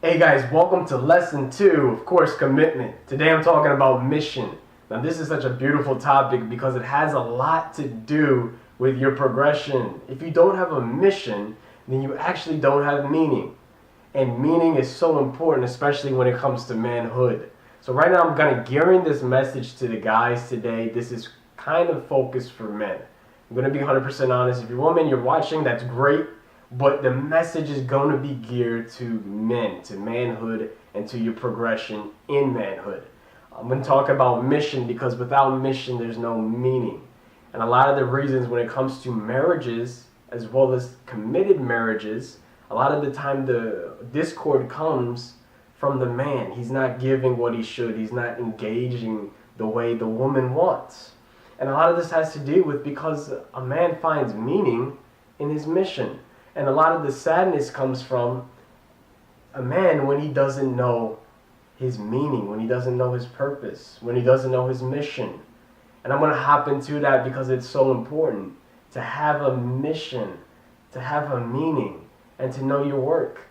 Hey guys, welcome to lesson 2, of course, commitment. Today I'm talking about mission. Now this is such a beautiful topic because it has a lot to do with your progression. If you don't have a mission, then you actually don't have meaning. And meaning is so important, especially when it comes to manhood. So right now I'm going to gearing this message to the guys today. This is kind of focused for men. I'm going to be 100% honest. If you're a woman, you're watching, that's great. But the message is going to be geared to men, to manhood, and to your progression in manhood. I'm going to talk about mission because without mission, there's no meaning. And a lot of the reasons when it comes to marriages, as well as committed marriages, a lot of the time the discord comes from the man. He's not giving what he should. He's not engaging the way the woman wants. And a lot of this has to do with because a man finds meaning in his mission. And a lot of the sadness comes from a man when he doesn't know his meaning, when he doesn't know his purpose, when he doesn't know his mission. And I'm going to hop into that because it's so important to have a mission, to have a meaning, and to know your work.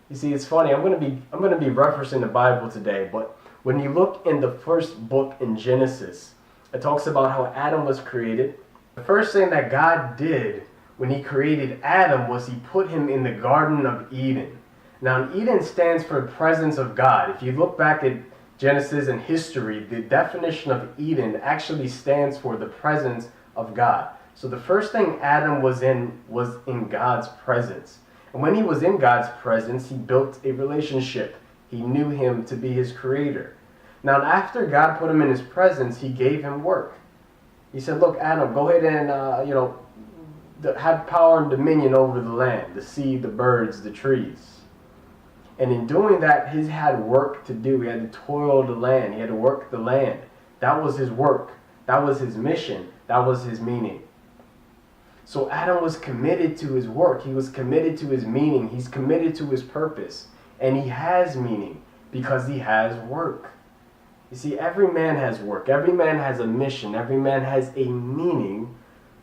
You see, it's funny. I'm going to be referencing the Bible today, but when you look in the first book in Genesis, it talks about how Adam was created. The first thing that God did when he created Adam was he put him in the Garden of Eden. Now, Eden stands for presence of God. If you look back at Genesis and history, the definition of Eden actually stands for the presence of God. So the first thing Adam was in God's presence. And when he was in God's presence, he built a relationship. He knew him to be his creator. Now, after God put him in his presence, he gave him work. He said, look, Adam, go ahead and, have power and dominion over the land, the sea, the birds, the trees. And in doing that, he had work to do. He had to toil the land. He had to work the land. That was his work. That was his mission. That was his meaning. So Adam was committed to his work. He was committed to his meaning. He's committed to his purpose. And he has meaning because he has work. You see, every man has work. Every man has a mission. Every man has a meaning.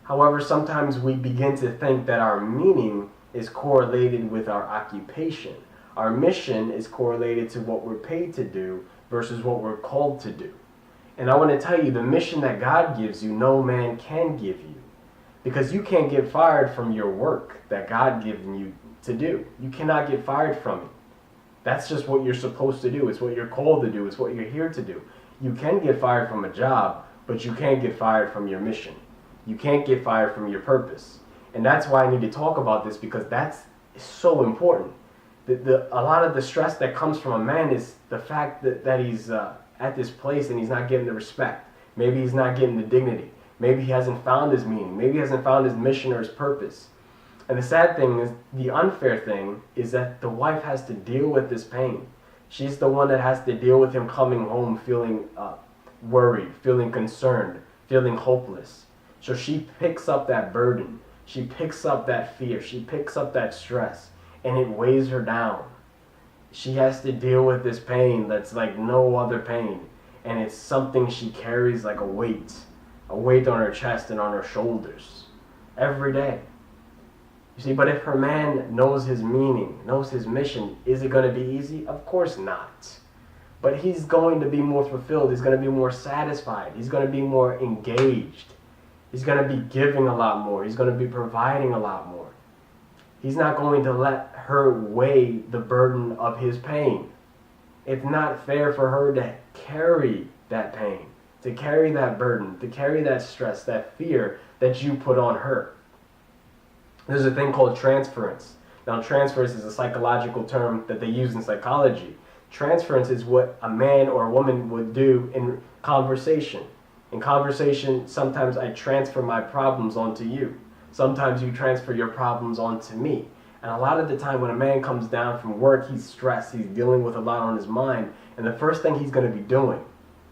However, sometimes we begin to think that our meaning is correlated with our occupation. Our mission is correlated to what we're paid to do versus what we're called to do. And I want to tell you, the mission that God gives you, no man can give you. Because you can't get fired from your work that God given you to do. You cannot get fired from it. That's just what you're supposed to do. It's what you're called to do. It's what you're here to do. You can get fired from a job, but you can't get fired from your mission. You can't get fired from your purpose. And that's why I need to talk about this because that's so important. A lot of the stress that comes from a man is the fact that he's at this place and he's not getting the respect. Maybe he's not getting the dignity. Maybe he hasn't found his meaning. Maybe he hasn't found his mission or his purpose. And the sad thing is, the unfair thing is that the wife has to deal with this pain. She's the one that has to deal with him coming home feeling worried, feeling concerned, feeling hopeless. So she picks up that burden. She picks up that fear. She picks up that stress. And it weighs her down. She has to deal with this pain that's like no other pain. And it's something she carries like a weight on her chest and on her shoulders every day. You see, but if her man knows his meaning, knows his mission, is it going to be easy? Of course not. But he's going to be more fulfilled. He's going to be more satisfied. He's going to be more engaged. He's going to be giving a lot more. He's going to be providing a lot more. He's not going to let her weigh the burden of his pain. It's not fair for her to carry that pain, to carry that burden, to carry that stress, that fear that you put on her. There's a thing called transference. Now, transference is a psychological term that they use in psychology. Transference is what a man or a woman would do in conversation. In conversation, sometimes I transfer my problems onto you. Sometimes you transfer your problems onto me. And a lot of the time when a man comes down from work, he's stressed, he's dealing with a lot on his mind, and the first thing he's going to be doing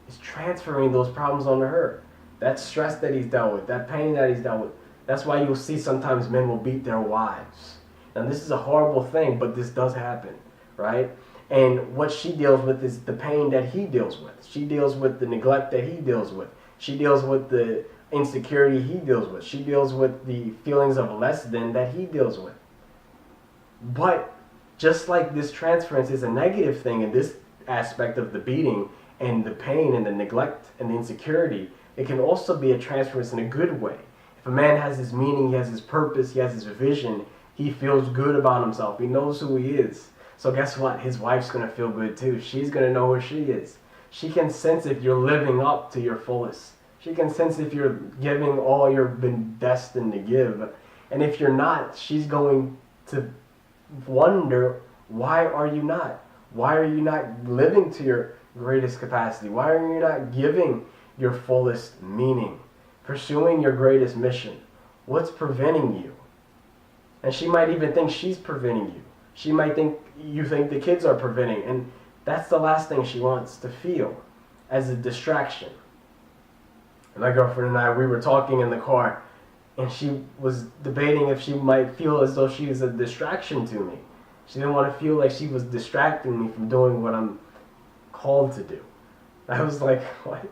is transferring those problems onto her. That stress that he's dealt with, that pain that he's dealt with. That's why you'll see sometimes men will beat their wives. Now this is a horrible thing, but this does happen, right? And what she deals with is the pain that he deals with. She deals with the neglect that he deals with. She deals with the insecurity he deals with. She deals with the feelings of less than that he deals with. But Just like this transference is a negative thing in this aspect of the beating and the pain and the neglect and the insecurity, it can also be a transference in a good way. If a man has his meaning, he has his purpose, he has his vision, he feels good about himself, he knows who he is. So guess what? His wife's going to feel good too. She's going to know who she is. She can sense if you're living up to your fullest. She can sense if you're giving all you've been destined to give. And if you're not, she's going to wonder, why are you not? Why are you not living to your greatest capacity? Why are you not giving your fullest meaning? Pursuing your greatest mission? What's preventing you? And she might even think she's preventing you. She might think you think the kids are preventing. And that's the last thing she wants to feel, as a distraction. And my girlfriend and I, we were talking in the car, and she was debating if she might feel as though she was a distraction to me. She didn't want to feel like she was distracting me from doing what I'm called to do. I was like, what?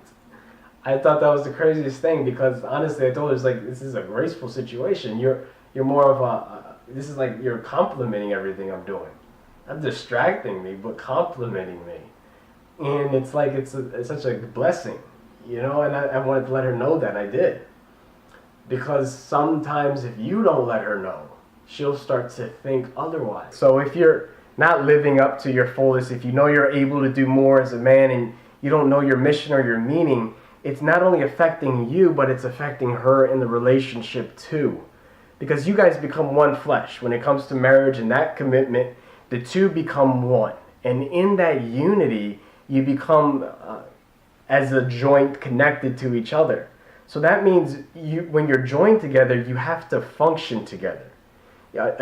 I thought that was the craziest thing, because honestly, I told her, it's like, this is a graceful situation. You're more of this is like you're complimenting everything I'm doing. Not distracting me, but complimenting me. And it's like, it's such a blessing, you know, and I wanted to let her know that I did. Because sometimes if you don't let her know, she'll start to think otherwise. So if you're not living up to your fullest, if you know you're able to do more as a man and you don't know your mission or your meaning, it's not only affecting you, but it's affecting her in the relationship too. Because you guys become one flesh. When it comes to marriage and that commitment, the two become one. And in that unity, you become as a joint connected to each other. So that means when you're joined together, you have to function together.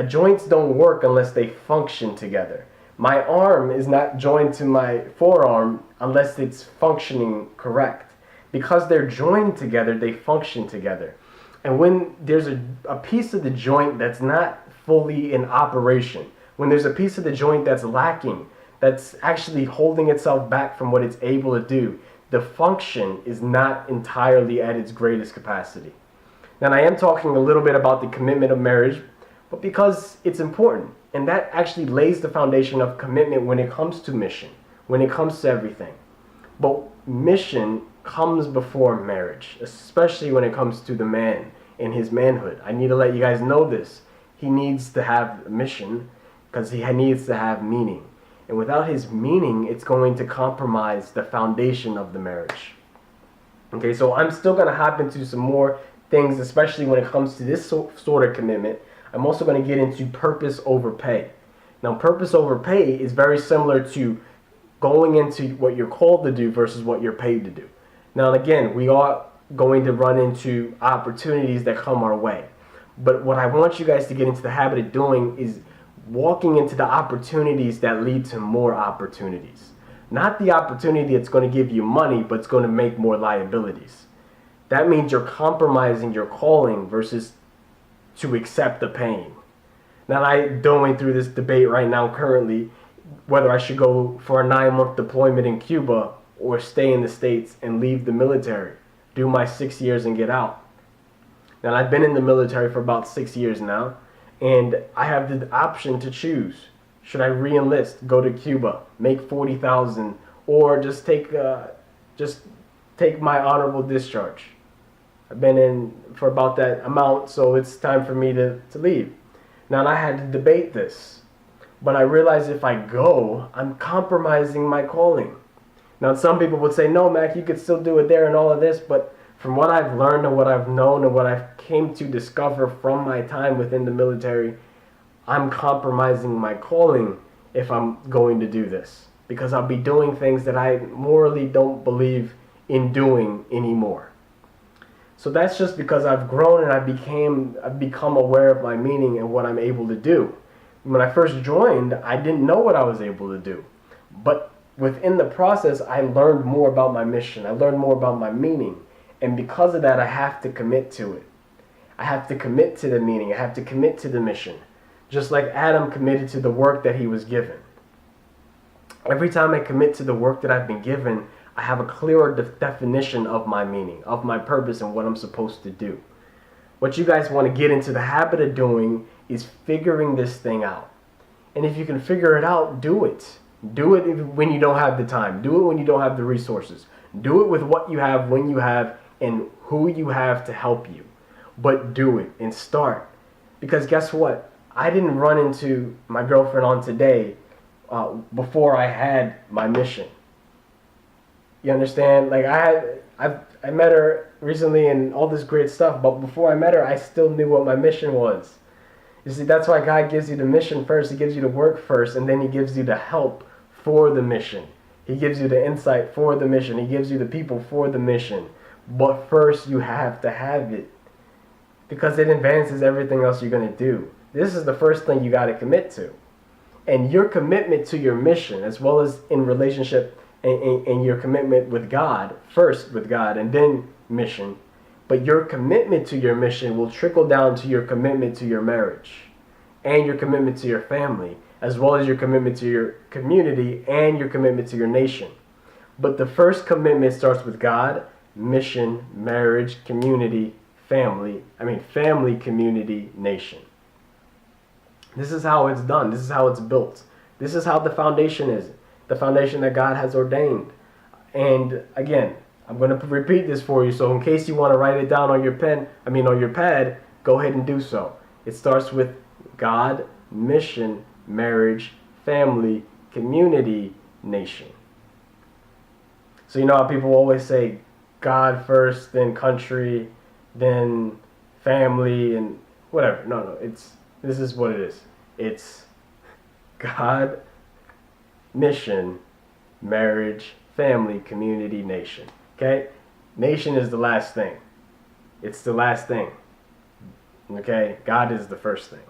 Joints don't work unless they function together. My arm is not joined to my forearm unless it's functioning correct. Because they're joined together, they function together. And when there's a piece of the joint that's not fully in operation, when there's a piece of the joint that's lacking, that's actually holding itself back from what it's able to do, the function is not entirely at its greatest capacity. Now, I am talking a little bit about the commitment of marriage, but because it's important, and that actually lays the foundation of commitment when it comes to mission, when it comes to everything. But mission comes before marriage, especially when it comes to the man and his manhood. I need to let you guys know this. He needs to have a mission because he needs to have meaning. And without his meaning, it's going to compromise the foundation of the marriage. Okay, so I'm still going to hop into some more things, especially when it comes to this sort of commitment. I'm also going to get into purpose over pay. Now, purpose over pay is very similar to going into what you're called to do versus what you're paid to do. Now, again, we are going to run into opportunities that come our way. But what I want you guys to get into the habit of doing is walking into the opportunities that lead to more opportunities. Not the opportunity that's going to give you money, but it's going to make more liabilities. That means you're compromising your calling versus to accept the pain. Now, I'm going through this debate right now currently, whether I should go for a 9-month deployment in Cuba or stay in the States and leave the military, do my 6 years and get out. Now, I've been in the military for about 6 years now, and I have the option to choose. Should I re-enlist, go to Cuba, make $40,000, or just take my honorable discharge? I've been in for about that amount, so it's time for me to leave. Now, I had to debate this, but I realized if I go, I'm compromising my calling. Now, some people would say, no, Mac, you could still do it there and all of this, but from what I've learned and what I've known and what I've came to discover from my time within the military, I'm compromising my calling if I'm going to do this, because I'll be doing things that I morally don't believe in doing anymore. So that's just because I've grown and I've become aware of my meaning and what I'm able to do. When I first joined, I didn't know what I was able to do. But within the process, I learned more about my mission. I learned more about my meaning. And because of that, I have to commit to it. I have to commit to the meaning. I have to commit to the mission. Just like Adam committed to the work that he was given. Every time I commit to the work that I've been given, I have a clearer definition of my meaning, of my purpose, and what I'm supposed to do. What you guys want to get into the habit of doing is figuring this thing out. And if you can figure it out, do it. Do it when you don't have the time. Do it when you don't have the resources. Do it with what you have, when you have, and who you have to help you. But do it and start. Because guess what? I didn't run into my girlfriend on today before I had my mission. You understand? Like I met her recently and all this great stuff, but before I met her, I still knew what my mission was. You see, that's why God gives you the mission first. He gives you the work first, and then he gives you the help for the mission. He gives you the insight for the mission. He gives you the people for the mission. But first, you have to have it, because it advances everything else you're going to do. This is the first thing you got to commit to. And your commitment to your mission, as well as in relationship and your commitment with God, first with God and then mission, but your commitment to your mission will trickle down to your commitment to your marriage and your commitment to your family, as well as your commitment to your community and your commitment to your nation. But the first commitment starts with God, mission, marriage, community, family, community, nation. This is how it's done. This is how it's built. This is how the foundation is. The foundation that God has ordained. And again, I'm going to repeat this for you. So in case you want to write it down on your on your pad, go ahead and do so. It starts with God, mission, marriage, family, community, nation. So you know how people always say God first, then country, then family, and whatever. No, this is what it is. It's God, mission, marriage, family, community, nation. Okay? Nation is the last thing. It's the last thing. Okay? God is the first thing.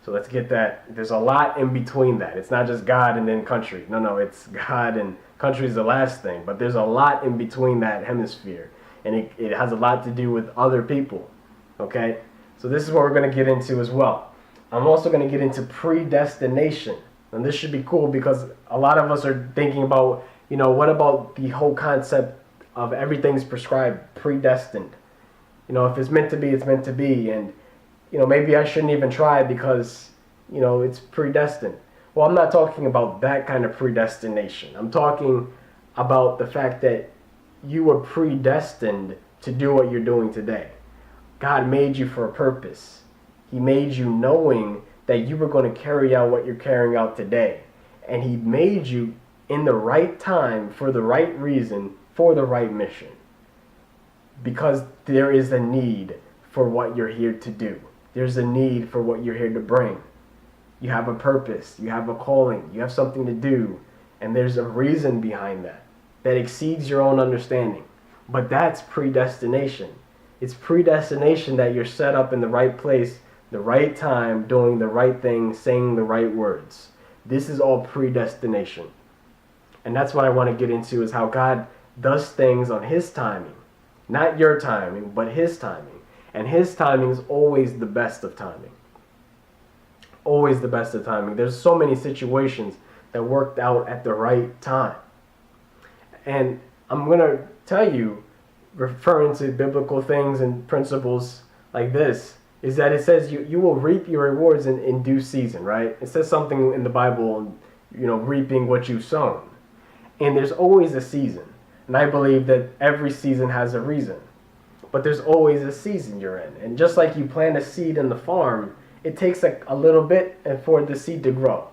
So let's get that. There's a lot in between that. It's not just God and then country. No, it's God and country is the last thing. But there's a lot in between that hemisphere. And it has a lot to do with other people. Okay? So this is what we're going to get into as well. I'm also going to get into predestination. And this should be cool because a lot of us are thinking about, what about the whole concept of everything's prescribed, predestined? If it's meant to be, it's meant to be. And, maybe I shouldn't even try because, it's predestined. Well, I'm not talking about that kind of predestination. I'm talking about the fact that you were predestined to do what you're doing today. God made you for a purpose. He made you knowing that you were going to carry out what you're carrying out today. And he made you in the right time, for the right reason, for the right mission. Because there is a need for what you're here to do. There's a need for what you're here to bring. You have a purpose. You have a calling. You have something to do. And there's a reason behind that exceeds your own understanding. But that's predestination. It's predestination that you're set up in the right place, the right time, doing the right thing, saying the right words. This is all predestination. And that's what I want to get into, is how God does things on his timing. Not your timing, but his timing. And his timing is always the best of timing. Always the best of timing. There's so many situations that worked out at the right time. And I'm going to tell you, referring to biblical things and principles like this, is that it says you will reap your rewards in due season, right? It says something in the Bible, reaping what you've sown. And there's always a season. And I believe that every season has a reason. But there's always a season you're in. And just like you plant a seed in the farm, it takes a little bit for the seed to grow.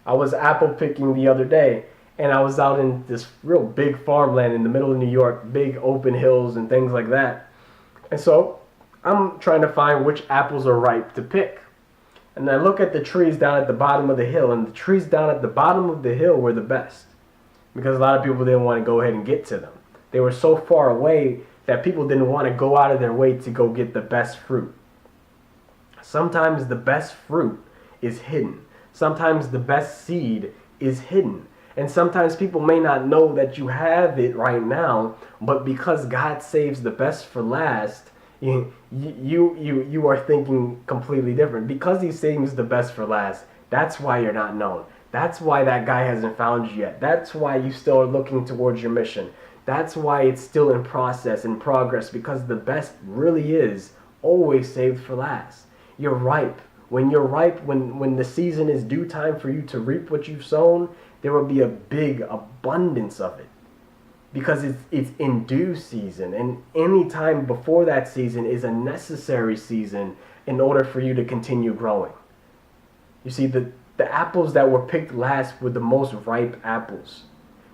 I was apple picking the other day, and I was out in this real big farmland in the middle of New York, big open hills and things like that. And so I'm trying to find which apples are ripe to pick. And I look at the trees down at the bottom of the hill, and the trees down at the bottom of the hill were the best. Because a lot of people didn't want to go ahead and get to them. They were so far away that people didn't want to go out of their way to go get the best fruit. Sometimes the best fruit is hidden. Sometimes the best seed is hidden. And sometimes people may not know that you have it right now, but because God saves the best for last, you are thinking completely different. Because he saves the best for last, that's why you're not known. That's why that guy hasn't found you yet. That's why you still are looking towards your mission. That's why it's still in process, in progress, because the best really is always saved for last. You're ripe When you're ripe, when the season is due time for you to reap what you've sown, there will be a big abundance of it. Because it's in due season, and any time before that season is a necessary season in order for you to continue growing. You see, the apples that were picked last were the most ripe apples,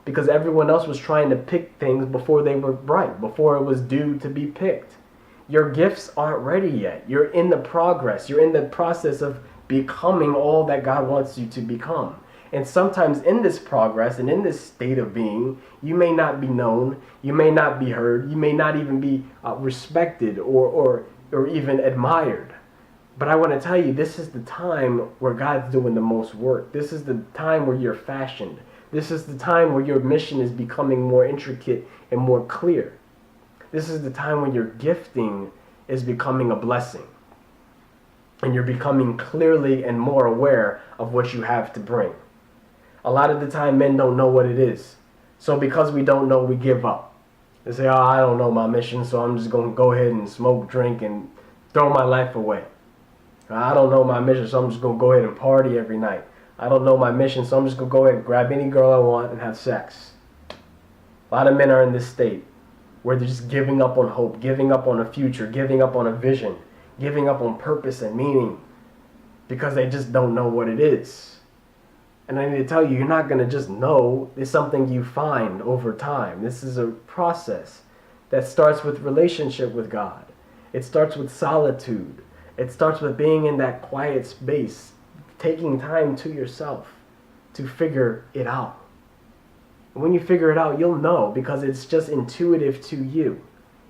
because everyone else was trying to pick things before they were ripe, before it was due to be picked. Your gifts aren't ready yet. You're in the progress. You're in the process of becoming all that God wants you to become. And sometimes in this progress and in this state of being, you may not be known, you may not be heard, you may not even be respected or even admired. But I want to tell you, this is the time where God's doing the most work. This is the time where you're fashioned. This is the time where your mission is becoming more intricate and more clear. This is the time when your gifting is becoming a blessing. And you're becoming clearly and more aware of what you have to bring. A lot of the time, men don't know what it is. So because we don't know, we give up. They say, oh, I don't know my mission, so I'm just going to go ahead and smoke, drink, and throw my life away. I don't know my mission, so I'm just going to go ahead and party every night. I don't know my mission, so I'm just going to go ahead and grab any girl I want and have sex. A lot of men are in this state where they're just giving up on hope, giving up on a future, giving up on a vision, giving up on purpose and meaning because they just don't know what it is. And I need to tell you, you're not going to just know. It's something you find over time. This is a process that starts with relationship with God. It starts with solitude. It starts with being in that quiet space, taking time to yourself to figure it out. And when you figure it out, you'll know because it's just intuitive to you.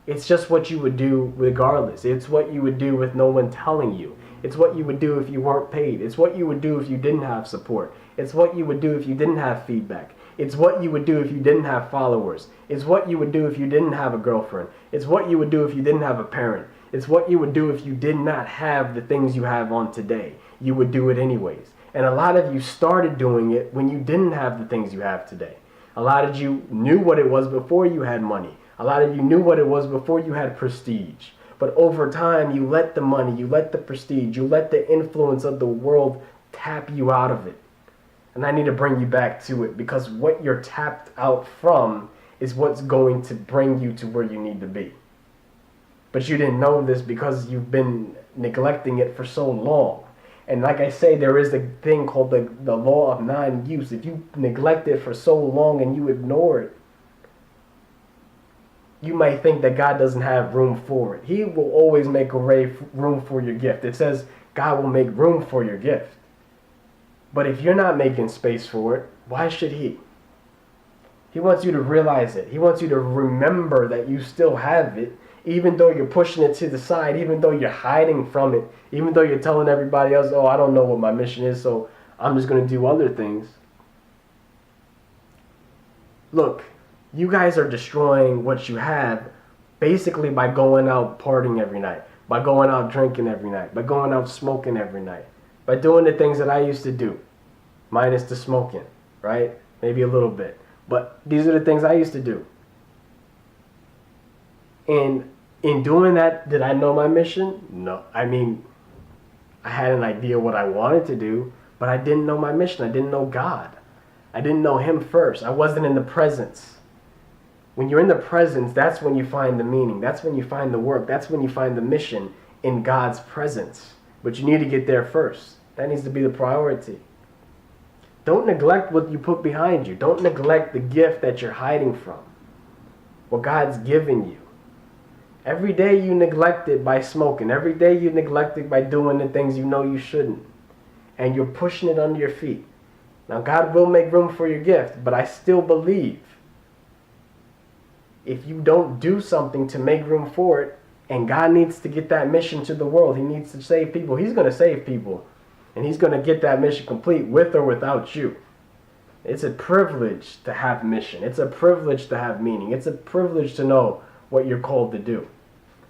It's just what you would do regardless. It's what you would do with no one telling you. It's what you would do if you weren't paid. It's what you would do if you didn't have support. It's what you would do if you didn't have feedback. It's what you would do if you didn't have followers. It's what you would do if you didn't have a girlfriend. It's what you would do if you didn't have a parent. It's what you would do if you did not have the things you have on today. You would do it anyways. And a lot of you started doing it when you didn't have the things you have today. A lot of you knew what it was before you had money. A lot of you knew what it was before you had prestige. But over time, you let the money, you let the prestige, you let the influence of the world tap you out of it. And I need to bring you back to it because what you're tapped out from is what's going to bring you to where you need to be. But you didn't know this because you've been neglecting it for so long. And like I say, there is a thing called the law of non-use. If you neglect it for so long and you ignore it, you might think that God doesn't have room for it. He will always make room for your gift. It says God will make room for your gift. But if you're not making space for it, why should He? He wants you to realize it. He wants you to remember that you still have it, even though you're pushing it to the side, even though you're hiding from it, even though you're telling everybody else, oh, I don't know what my mission is, so I'm just going to do other things. Look, you guys are destroying what you have basically by going out partying every night, by going out drinking every night, by going out smoking every night, by doing the things that I used to do, minus the smoking, right? Maybe a little bit. But these are the things I used to do. And in doing that, did I know my mission? No. I mean, I had an idea what I wanted to do, but I didn't know my mission. I didn't know God. I didn't know Him first. I wasn't in the presence. When you're in the presence, that's when you find the meaning. That's when you find the work. That's when you find the mission in God's presence. But you need to get there first. That needs to be the priority. Don't neglect what you put behind you. Don't neglect the gift that you're hiding from, what God's given you. Every day you neglect it by smoking. Every day you neglect it by doing the things you know you shouldn't. And you're pushing it under your feet. Now God will make room for your gift, but I still believe if you don't do something to make room for it, and God needs to get that mission to the world, He needs to save people. He's going to save people. And He's going to get that mission complete with or without you. It's a privilege to have mission. It's a privilege to have meaning. It's a privilege to know what you're called to do.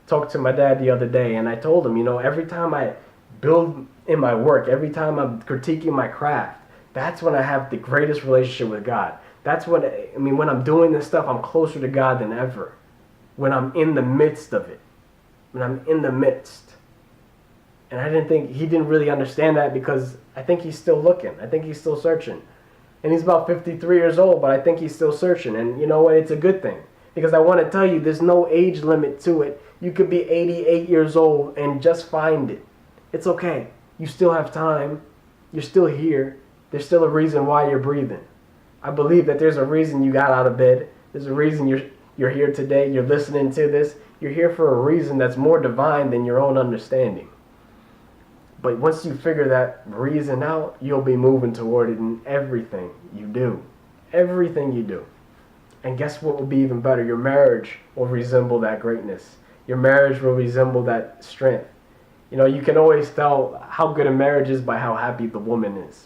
Talked to my dad the other day, and I told him, every time I build in my work, every time I'm critiquing my craft, that's when I have the greatest relationship with God. That's when I'm doing this stuff, I'm closer to God than ever. When I'm in the midst of it. When I'm in the midst. And he didn't really understand that because I think he's still looking. I think he's still searching. And he's about 53 years old, but I think he's still searching. And you know what? It's a good thing. Because I want to tell you, there's no age limit to it. You could be 88 years old and just find it. It's okay. You still have time. You're still here. There's still a reason why you're breathing. I believe that there's a reason you got out of bed. There's a reason you're here today. You're listening to this. You're here for a reason that's more divine than your own understanding. But once you figure that reason out, you'll be moving toward it in everything you do. Everything you do. And guess what will be even better? Your marriage will resemble that greatness. Your marriage will resemble that strength. You know, you can always tell how good a marriage is by how happy the woman is.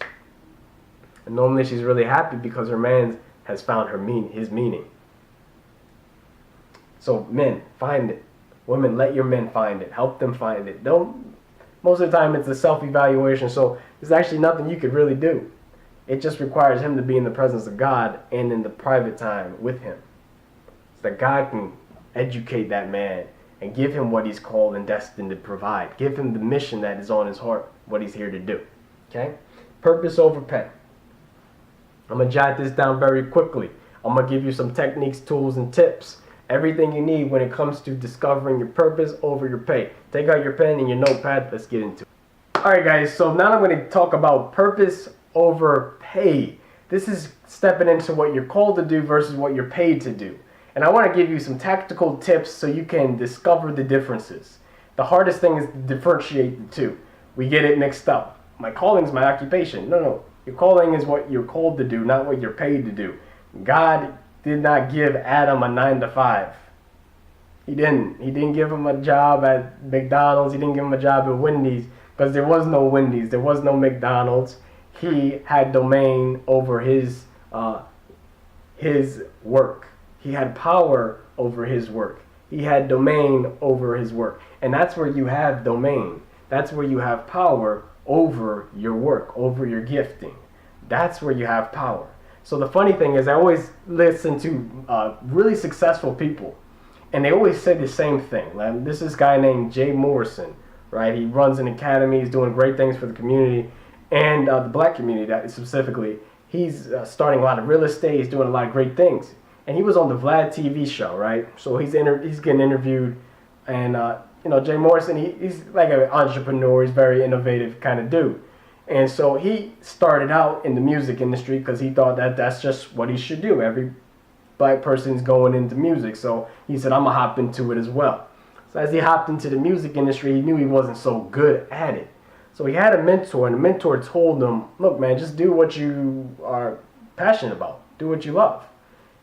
And normally she's really happy because her man has found his meaning. So men, find it. Women, let your men find it. Help them find it. Most of the time it's a self-evaluation, so there's actually nothing you could really do. It just requires him to be in the presence of God and in the private time with him. So that God can educate that man and give him what he's called and destined to provide. Give him the mission that is on his heart, what he's here to do. Okay? Purpose over pay. I'm going to jot this down very quickly. I'm going to give you some techniques, tools, and tips. Everything you need when it comes to discovering your purpose over your pay. Take out your pen and your notepad. Let's get into it. Alright guys, so now I'm going to talk about purpose over pay. This is stepping into what you're called to do versus what you're paid to do. And I want to give you some tactical tips so you can discover the differences. The hardest thing is to differentiate the two. We get it mixed up. My calling is my occupation. No. Your calling is what you're called to do, not what you're paid to do. God did not give Adam a 9-to-5. He didn't. He didn't give him a job at McDonald's. He didn't give him a job at Wendy's because there was no Wendy's. There was no McDonald's. He had domain over his work. He had power over his work. He had domain over his work. And that's where you have domain. That's where you have power over your work, over your gifting. That's where you have power. So the funny thing is I always listen to really successful people, and they always say the same thing. Like, this is this guy named Jay Morrison, right? He runs an academy. He's doing great things for the community and the black community specifically. He's starting a lot of real estate. He's doing a lot of great things. And he was on the Vlad TV show, right? So he's getting interviewed, and Jay Morrison, he's like an entrepreneur. He's a very innovative kind of dude. And so he started out in the music industry because he thought that that's just what he should do. Every black person's going into music. So he said, I'm going to hop into it as well. So as he hopped into the music industry, he knew he wasn't so good at it. So he had a mentor, and the mentor told him, look, man, just do what you are passionate about. Do what you love.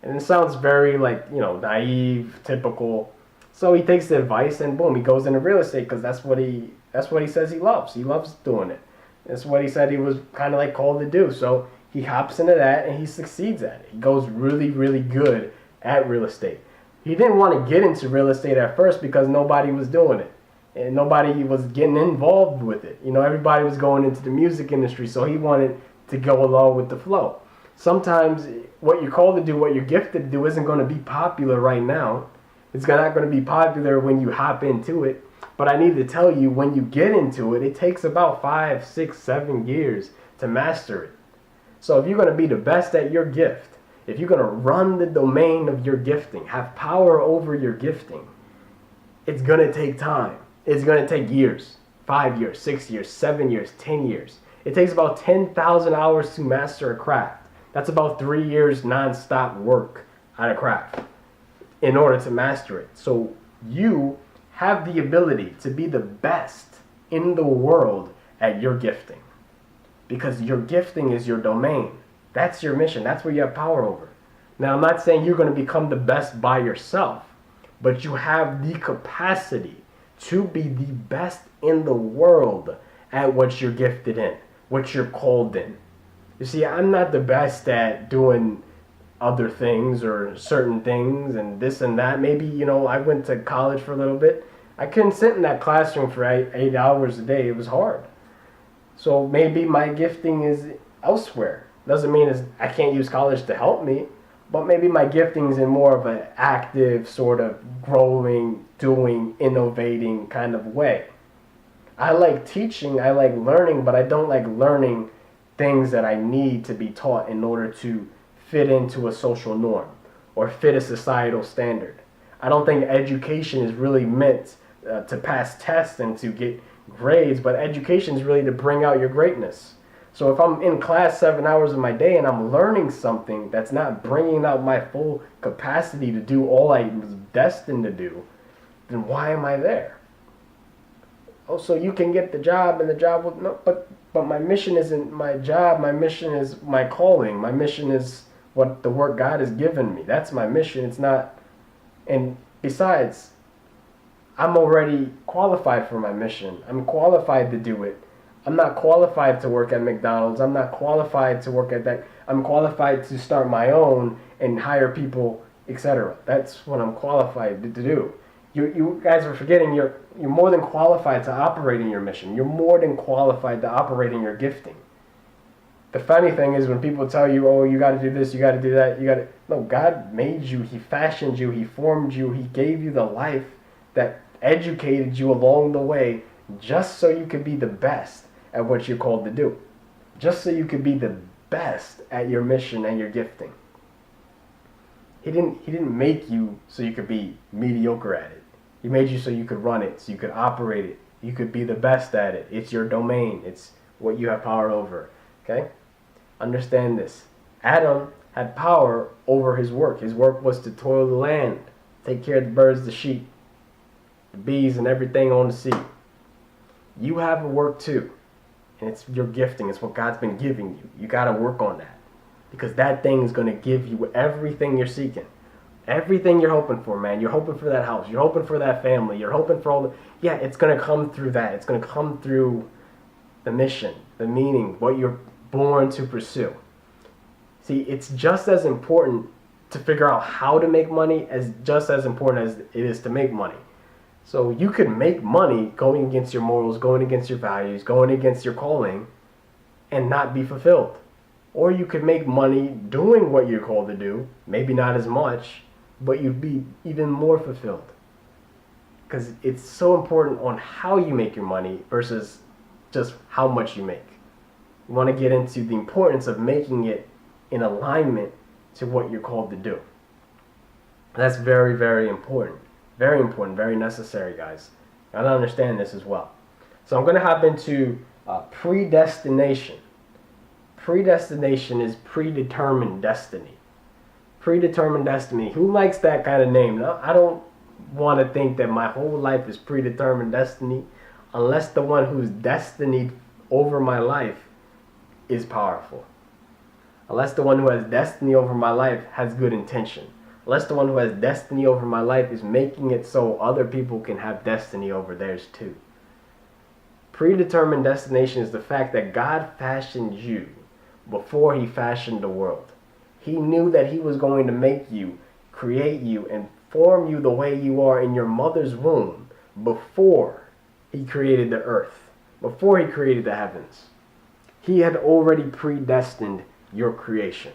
And it sounds very naive, typical. So he takes the advice and boom, he goes into real estate because that's what he says he loves. He loves doing it. That's what he said he was kind of like called to do. So he hops into that and he succeeds at it. He goes really, really good at real estate. He didn't want to get into real estate at first because nobody was doing it. And nobody was getting involved with it. Everybody was going into the music industry, so he wanted to go along with the flow. Sometimes what you're called to do, what you're gifted to do, isn't going to be popular right now. It's not going to be popular when you hop into it. But I need to tell you, when you get into it, it takes about 5, 6, 7 years to master it. So if you're going to be the best at your gift, if you're going to run the domain of your gifting, have power over your gifting, it's going to take time. It's going to take years, 5 years, 6 years, 7 years, 10 years. It takes about 10,000 hours to master a craft. That's about 3 years non-stop work on a craft in order to master it. So you have the ability to be the best in the world at your gifting, because your gifting is your domain. That's your mission. That's where you have power over. Now, I'm not saying you're going to become the best by yourself, but you have the capacity to be the best in the world at what you're gifted in, what you're called in. You see, I'm not the best at doing other things or certain things and this and that. Maybe, I went to college for a little bit. I couldn't sit in that classroom for 8 hours a day. It was hard. So maybe my gifting is elsewhere. Doesn't mean I can't use college to help me, but maybe my gifting is in more of an active sort of growing, doing, innovating kind of way. I like teaching, I like learning, but I don't like learning things that I need to be taught in order to fit into a social norm or fit a societal standard. I don't think education is really meant to pass tests and to get grades, but education is really to bring out your greatness. So if I'm in class 7 hours of my day and I'm learning something that's not bringing out my full capacity to do all I was destined to do, then why am I there? Oh, so you can get the job and the job will, no, but my mission isn't my job. My mission is my calling. My mission is what the work God has given me. That's my mission. It's not, and besides, I'm already qualified for my mission. I'm qualified to do it. I'm not qualified to work at McDonald's. I'm not qualified to work at that. I'm qualified to start my own and hire people, etc. That's what I'm qualified to do. You guys are forgetting you're more than qualified to operate in your mission. You're more than qualified to operate in your gifting. The funny thing is when people tell you, oh, you got to do this, you got to do that, no, God made you, He fashioned you, He formed you, He gave you the life that educated you along the way just so you could be the best at what you're called to do. Just so you could be the best at your mission and your gifting. He didn't make you so you could be mediocre at it. He made you so you could run it, so you could operate it. You could be the best at it. It's your domain. It's what you have power over. Okay? Understand this. Adam had power over his work. His work was to toil the land, take care of the birds, the sheep, the bees, and everything on the sea. You have a work too. And it's your gifting. It's what God's been giving you. You got to work on that. Because that thing is going to give you everything you're seeking. Everything you're hoping for, man. You're hoping for that house. You're hoping for that family. You're hoping for all the... Yeah, it's going to come through that. It's going to come through the mission, the meaning, what you're born to pursue. See, it's just as important to figure out how to make money as just as important as it is to make money. So you could make money going against your morals, going against your values, going against your calling, and not be fulfilled. Or you could make money doing what you're called to do, maybe not as much, but you'd be even more fulfilled. Because it's so important on how you make your money versus just how much you make. You want to get into the importance of making it in alignment to what you're called to do. That's very, very important. Very important, very necessary, guys. I don't understand this as well. So I'm going to hop into predestination. Predestination is predetermined destiny. Predetermined destiny. Who likes that kind of name? No, I don't want to think that my whole life is predetermined destiny unless the one who's destined over my life is powerful. Unless the one who has destiny over my life has good intention. Unless the one who has destiny over my life is making it so other people can have destiny over theirs too. Predetermined destination is the fact that God fashioned you before He fashioned the world. He knew that He was going to make you, create you, and form you the way you are in your mother's womb before He created the earth, before He created the heavens. He had already predestined your creation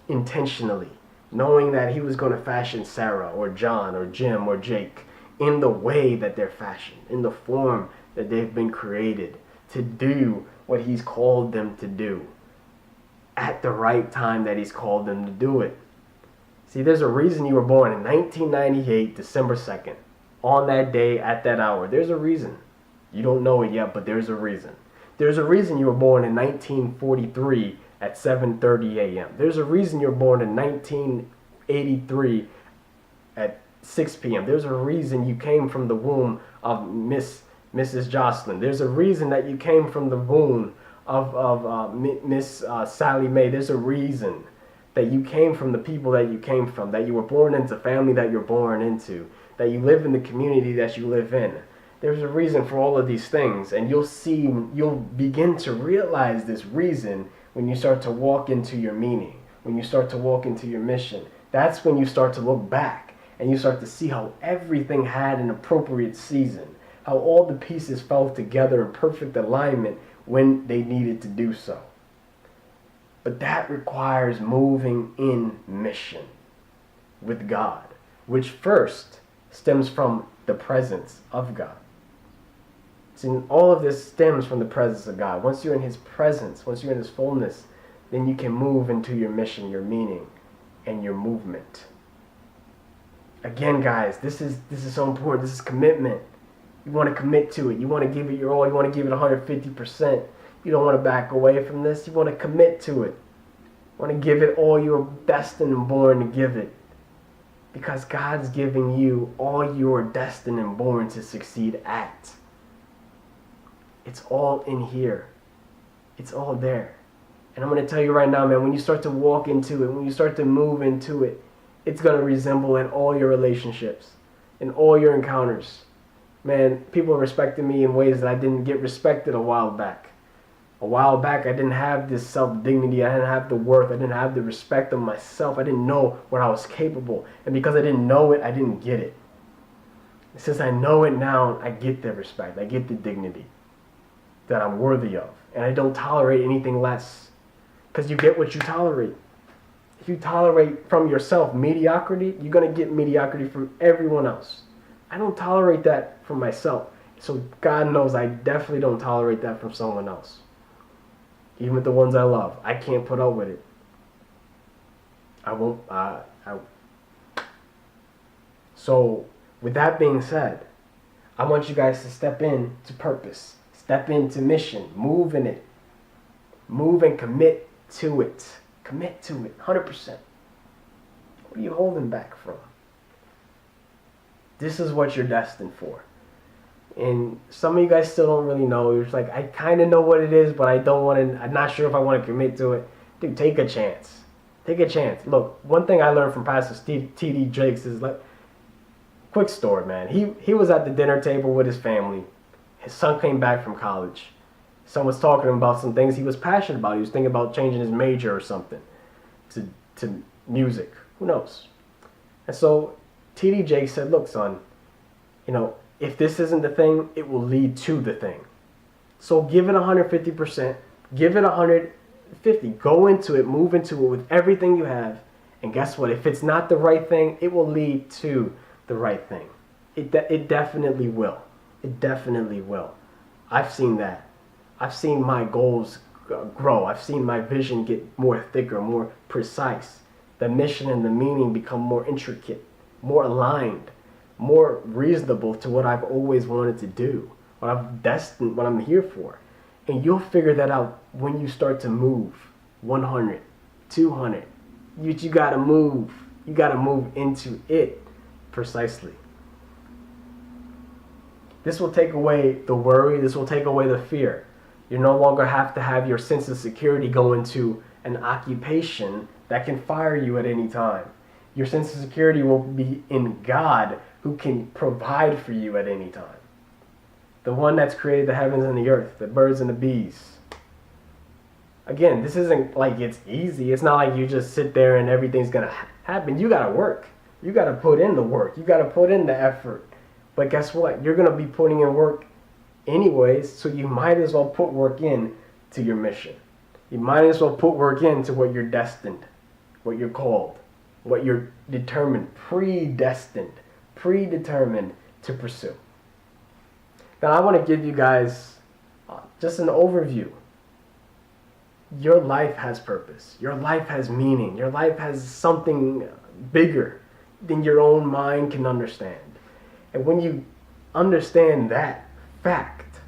intentionally, knowing that He was going to fashion Sarah or John or Jim or Jake in the way that they're fashioned, in the form that they've been created to do what He's called them to do at the right time that He's called them to do it. See, there's a reason you were born in 1998, December 2nd, on that day, at that hour. There's a reason. You don't know it yet, but there's a reason. There's a reason you were born in 1943 at 7:30 a.m. There's a reason you were born in 1983 at 6 p.m. There's a reason you came from the womb of Mrs. Jocelyn. There's a reason that you came from the womb of Miss Sally Mae. There's a reason that you came from the people that you came from, that you were born into family that you're born into, that you live in the community that you live in. There's a reason for all of these things, and you'll begin to realize this reason when you start to walk into your meaning, when you start to walk into your mission. That's when you start to look back and you start to see how everything had an appropriate season, how all the pieces fell together in perfect alignment when they needed to do so. But that requires moving in mission with God, which first stems from the presence of God. See, all of this stems from the presence of God. Once you're in His presence, once you're in His fullness, then you can move into your mission, your meaning, and your movement. Again, guys, this is so important. This is commitment. You want to commit to it. You want to give it your all. You want to give it 150%. You don't want to back away from this. You want to commit to it. You want to give it all you're destined and born to give it. Because God's giving you all you're destined and born to succeed at. It's all in here. It's all there. And I'm going to tell you right now, man, when you start to walk into it, when you start to move into it, it's going to resemble in all your relationships, in all your encounters. Man, people respected me in ways that I didn't get respected a while back. A while back, I didn't have this self-dignity. I didn't have the worth. I didn't have the respect of myself. I didn't know what I was capable. And because I didn't know it, I didn't get it. Since I know it now, I get the respect. I get the dignity that I'm worthy of. And I don't tolerate anything less. Because you get what you tolerate. If you tolerate from yourself mediocrity, you're going to get mediocrity from everyone else. I don't tolerate that from myself. So God knows I definitely don't tolerate that from someone else. Even with the ones I love. I can't put up with it. I won't. So, with that being said, I want you guys to step into purpose. Step into mission. Move in it. Move and commit to it. Commit to it. 100%. What are you holding back from? This is what you're destined for. And some of you guys still don't really know. You're just like, I kind of know what it is, but I don't want to, I'm not sure if I want to commit to it. Dude, take a chance. Take a chance. Look, one thing I learned from Pastor T.D. Jakes is, like, quick story, man. He was at the dinner table with his family. His son came back from college. Son was talking to him about some things he was passionate about. He was thinking about changing his major or something to music. Who knows? And so T.D. Jakes said, look, son, you know, if this isn't the thing, it will lead to the thing. So give it 150%. Give it 150. Go into it. Move into it with everything you have. And guess what? If it's not the right thing, it will lead to the right thing. It definitely will. It definitely will. I've seen that. I've seen my goals grow. I've seen my vision get more thicker, more precise. The mission and the meaning become more intricate, more aligned, more reasonable to what I've always wanted to do, what I'm destined, what I'm here for. And you'll figure that out when you start to move 100, 200. You gotta move. You gotta move into it precisely. This will take away the worry. This will take away the fear. You no longer have to have your sense of security go into an occupation that can fire you at any time. Your sense of security will be in God, who can provide for you at any time. The one that's created the heavens and the earth, the birds and the bees. Again, this isn't like it's easy. It's not like you just sit there and everything's going to happen. You got to work. You got to put in the work. You got to put in the effort. But guess what? You're going to be putting in work anyways, so you might as well put work in to your mission. You might as well put work into what you're destined, what you're called, what you're determined, predetermined to pursue. Now I want to give you guys just an overview. Your life has purpose. Your life has meaning. Your life has something bigger than your own mind can understand. And when you understand that fact,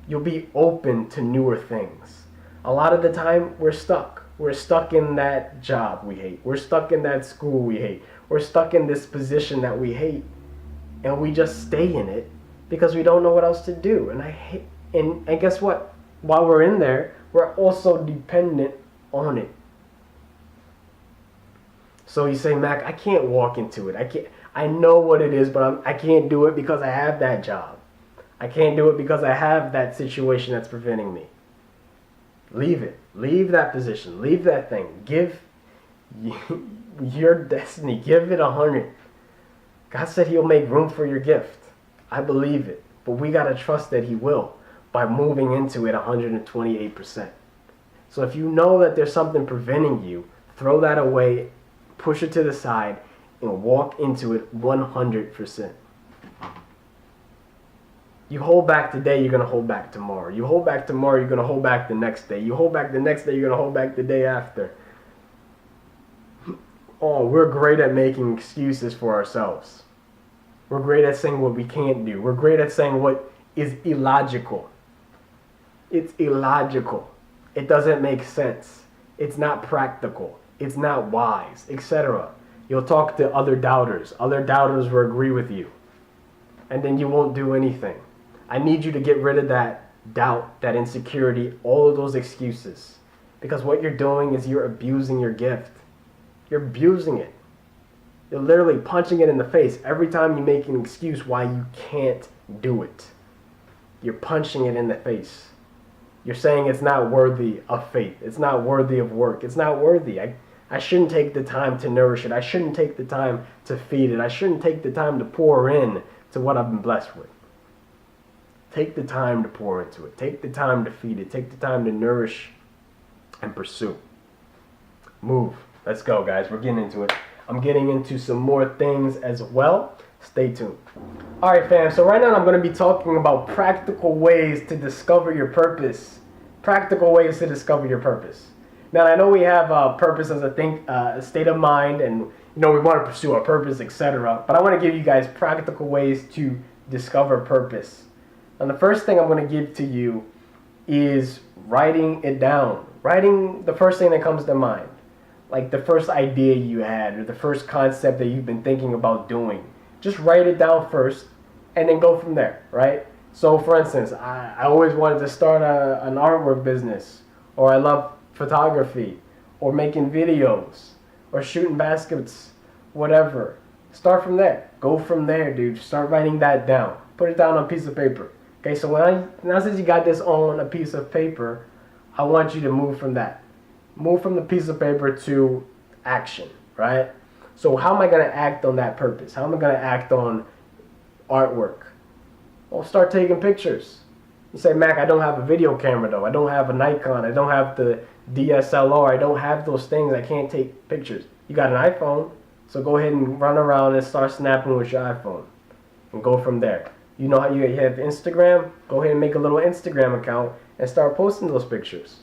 you'll be open to newer things. A lot of the time, we're stuck. We're stuck in that job we hate. We're stuck in that school we hate. We're stuck in this position that we hate. And we just stay in it because we don't know what else to do. And guess what? While we're in there, we're also dependent on it. So you say, Mac, I can't walk into it. I know what it is, but I can't do it because I have that job. I can't do it because I have that situation that's preventing me. Leave it. Leave that position. Leave that thing. Give your destiny. Give it 100. God said He'll make room for your gift. I believe it. But we got to trust that He will by moving into it 128%. So if you know that there's something preventing you, throw that away, push it to the side, and walk into it 100%. You hold back today, you're going to hold back tomorrow. You hold back tomorrow, you're going to hold back the next day. You hold back the next day, you're going to hold back the day after. Oh, we're great at making excuses for ourselves. We're great at saying what we can't do. We're great at saying what is illogical. It's illogical. It doesn't make sense. It's not practical. It's not wise, etc. You'll talk to other doubters. Other doubters will agree with you. And then you won't do anything. I need you to get rid of that doubt, that insecurity, all of those excuses. Because what you're doing is you're abusing your gift. You're abusing it. You're literally punching it in the face every time you make an excuse why you can't do it. You're punching it in the face. You're saying it's not worthy of faith. It's not worthy of work. It's not worthy. I shouldn't take the time to nourish it. I shouldn't take the time to feed it. I shouldn't take the time to pour in to what I've been blessed with. Take the time to pour into it. Take the time to feed it. Take the time to nourish and pursue. Move. Let's go, guys. We're getting into it. I'm getting into some more things as well. Stay tuned. All right, fam. So right now I'm going to be talking about practical ways to discover your purpose. Practical ways to discover your purpose. Now, I know we have purpose as a state of mind, and we want to pursue our purpose, etc. But I want to give you guys practical ways to discover purpose. And the first thing I'm going to give to you is writing it down. Writing the first thing that comes to mind. Like the first idea you had or the first concept that you've been thinking about doing. Just write it down first and then go from there, right? So for instance, I always wanted to start an artwork business, or I love photography, or making videos, or shooting baskets, whatever. Start from there. Go from there, dude. Start writing that down. Put it down on a piece of paper. Okay, so now since you got this on a piece of paper, I want you to move from that. Move from the piece of paper to action, right? So how am I going to act on that purpose? How am I going to act on artwork? Well, start taking pictures. You say, Mac, I don't have a video camera though. I don't have a Nikon. I don't have the DSLR. I don't have those things. I can't take pictures. You got an iPhone, so go ahead and run around and start snapping with your iPhone and go from there. You know how you have Instagram? Go ahead and make a little Instagram account and start posting those pictures.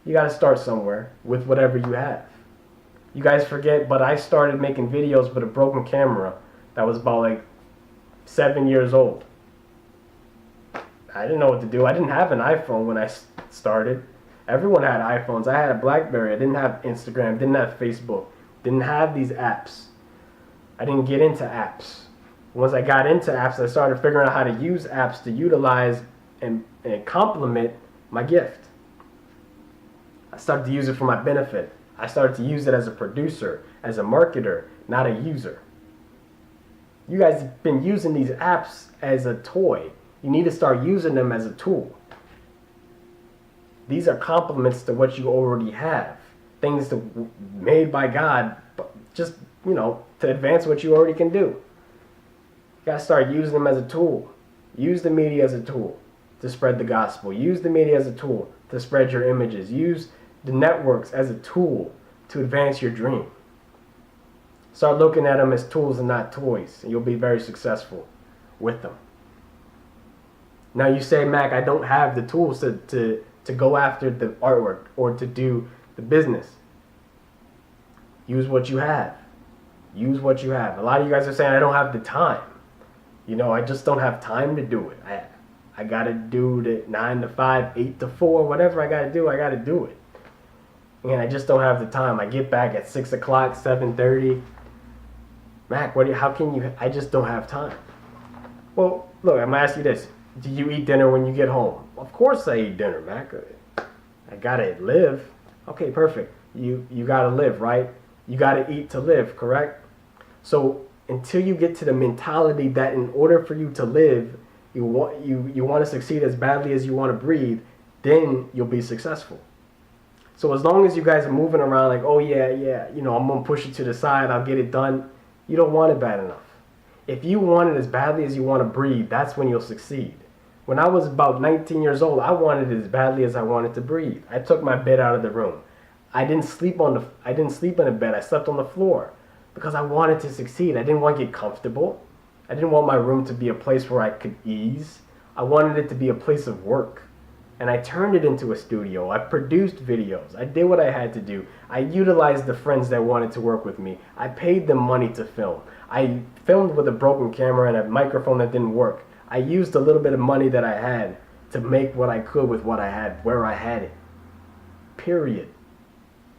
You got to start somewhere with whatever you have. You guys forget, but I started making videos with a broken camera that was about like 7 years old. I didn't know what to do. I didn't have an iPhone when I started. Everyone had iPhones. I had a BlackBerry. I didn't have Instagram. Didn't have Facebook. Didn't have these apps. I didn't get into apps. Once I got into apps, I started figuring out how to use apps to utilize and complement my gift. I started to use it for my benefit. I started to use it as a producer, as a marketer, not a user. You guys have been using these apps as a toy. You need to start using them as a tool. These are complements to what you already have. Things made by God, just, to advance what you already can do. You gotta start using them as a tool. Use the media as a tool to spread the gospel. Use the media as a tool to spread your images. Use the networks as a tool to advance your dream. Start looking at them as tools and not toys, and you'll be very successful with them. Now you say, Mac, I don't have the tools to go after the artwork or to do the business. Use what you have. Use what you have. A lot of you guys are saying, I don't have the time. I just don't have time to do it. I got to do the 9 to 5, 8 to 4, whatever I got to do it. And I just don't have the time. I get back at 6 o'clock, 7:30. Mac, how can you, I just don't have time. Well, look, I'm going to ask you this. Do you eat dinner when you get home? Of course I eat dinner, Mac. I got to live. Okay, perfect. You got to live, right? You got to eat to live, correct? So until you get to the mentality that in order for you to live, you want to succeed as badly as you want to breathe, then you'll be successful. So as long as you guys are moving around like, oh yeah, I'm going to push it to the side, I'll get it done, you don't want it bad enough. If you want it as badly as you want to breathe, that's when you'll succeed. When I was about 19 years old, I wanted it as badly as I wanted to breathe. I took my bed out of the room. I didn't sleep in a bed. I slept on the floor because I wanted to succeed. I didn't want to get comfortable. I didn't want my room to be a place where I could ease. I wanted it to be a place of work. And I turned it into a studio. I produced videos. I did what I had to do. I utilized the friends that wanted to work with me. I paid them money to film. I filmed with a broken camera and a microphone that didn't work. I used a little bit of money that I had to make what I could with what I had, where I had it. Period.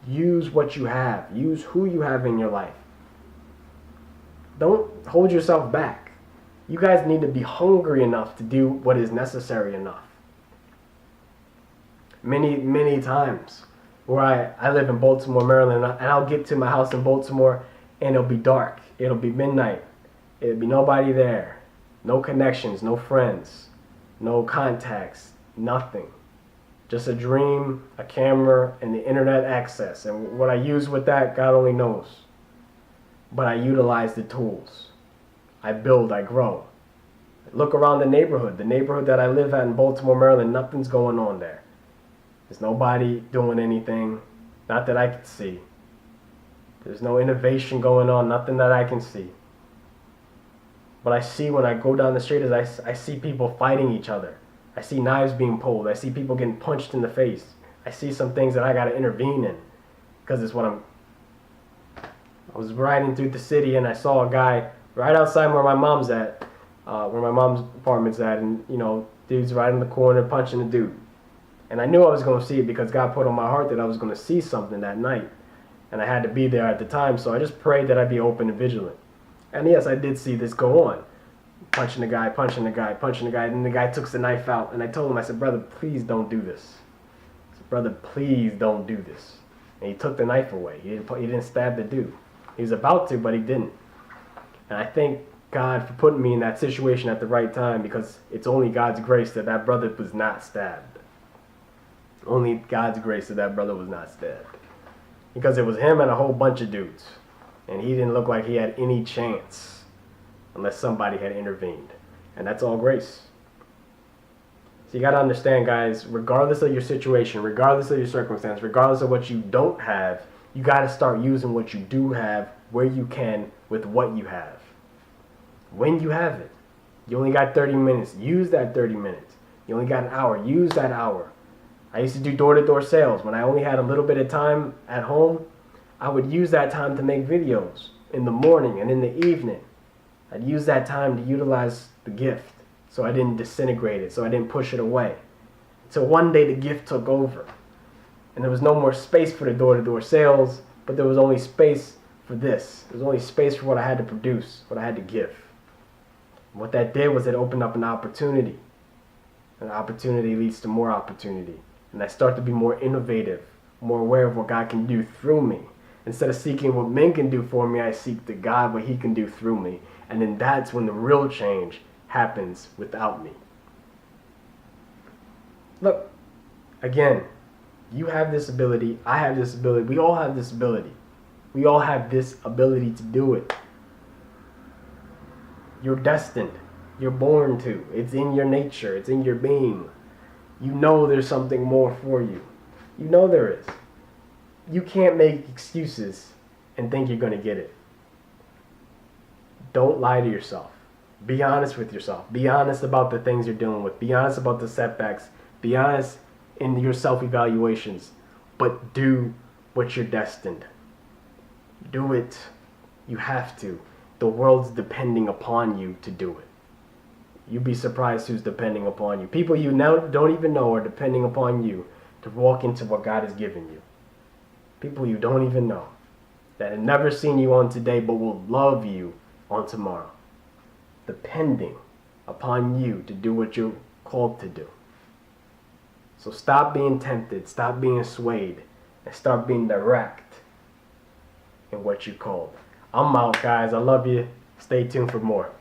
Use what you have. Use who you have in your life. Don't hold yourself back. You guys need to be hungry enough to do what is necessary enough. Many times where I live in Baltimore, Maryland, and I'll get to my house in Baltimore and it'll be dark. It'll be midnight. It'll be nobody there. No connections, no friends, no contacts, nothing. Just a dream, a camera, and the internet access. And what I use with that, God only knows. But I utilize the tools. I build, I grow. Look around the neighborhood that I live at in Baltimore, Maryland, nothing's going on there. There's nobody doing anything, not that I can see. There's no innovation going on, nothing that I can see. What I see when I go down the street is I see people fighting each other. I see knives being pulled. I see people getting punched in the face. I see some things that I got to intervene in because it's what I was riding through the city and I saw a guy right outside where my mom's at, where my mom's apartment's at, and dude's right in the corner punching a dude. And I knew I was going to see it because God put on my heart that I was going to see something that night. And I had to be there at the time, so I just prayed that I'd be open and vigilant. And yes, I did see this go on. Punching the guy, punching the guy, punching the guy. And then the guy took the knife out. And I told him, I said, brother, please don't do this. I said, brother, please don't do this. And he took the knife away. He didn't stab the dude. He was about to, but he didn't. And I thank God for putting me in that situation at the right time, because it's only God's grace that that brother was not stabbed. Only God's grace that brother was not stabbed. Because it was him and a whole bunch of dudes. And he didn't look like he had any chance unless somebody had intervened. And that's all grace. So you got to understand, guys, regardless of your situation, regardless of your circumstance, regardless of what you don't have, you got to start using what you do have where you can with what you have. When you have it. You only got 30 minutes. Use that 30 minutes. You only got an hour. Use that hour. I used to do door-to-door sales. When I only had a little bit of time at home, I would use that time to make videos in the morning and in the evening. I'd use that time to utilize the gift so I didn't disintegrate it, so I didn't push it away. So one day the gift took over. And there was no more space for the door-to-door sales, but there was only space for this. There was only space for what I had to produce, what I had to give. And what that did was it opened up an opportunity. And opportunity leads to more opportunity. And I start to be more innovative, more aware of what God can do through me. Instead of seeking what men can do for me, I seek the God, what he can do through me. And then that's when the real change happens without me. Look, again, you have this ability, I have this ability, we all have this ability. We all have this ability to do it. You're destined. You're born to. It's in your nature. It's in your being. You know there's something more for you. You know there is. You can't make excuses and think you're going to get it. Don't lie to yourself. Be honest with yourself. Be honest about the things you're dealing with. Be honest about the setbacks. Be honest in your self-evaluations. But do what you're destined. Do it. You have to. The world's depending upon you to do it. You'd be surprised who's depending upon you. People you now don't even know are depending upon you to walk into what God has given you. People you don't even know that have never seen you on today but will love you on tomorrow. Depending upon you to do what you're called to do. So stop being tempted, stop being swayed, and start being direct in what you're called. I'm out, guys. I love you. Stay tuned for more.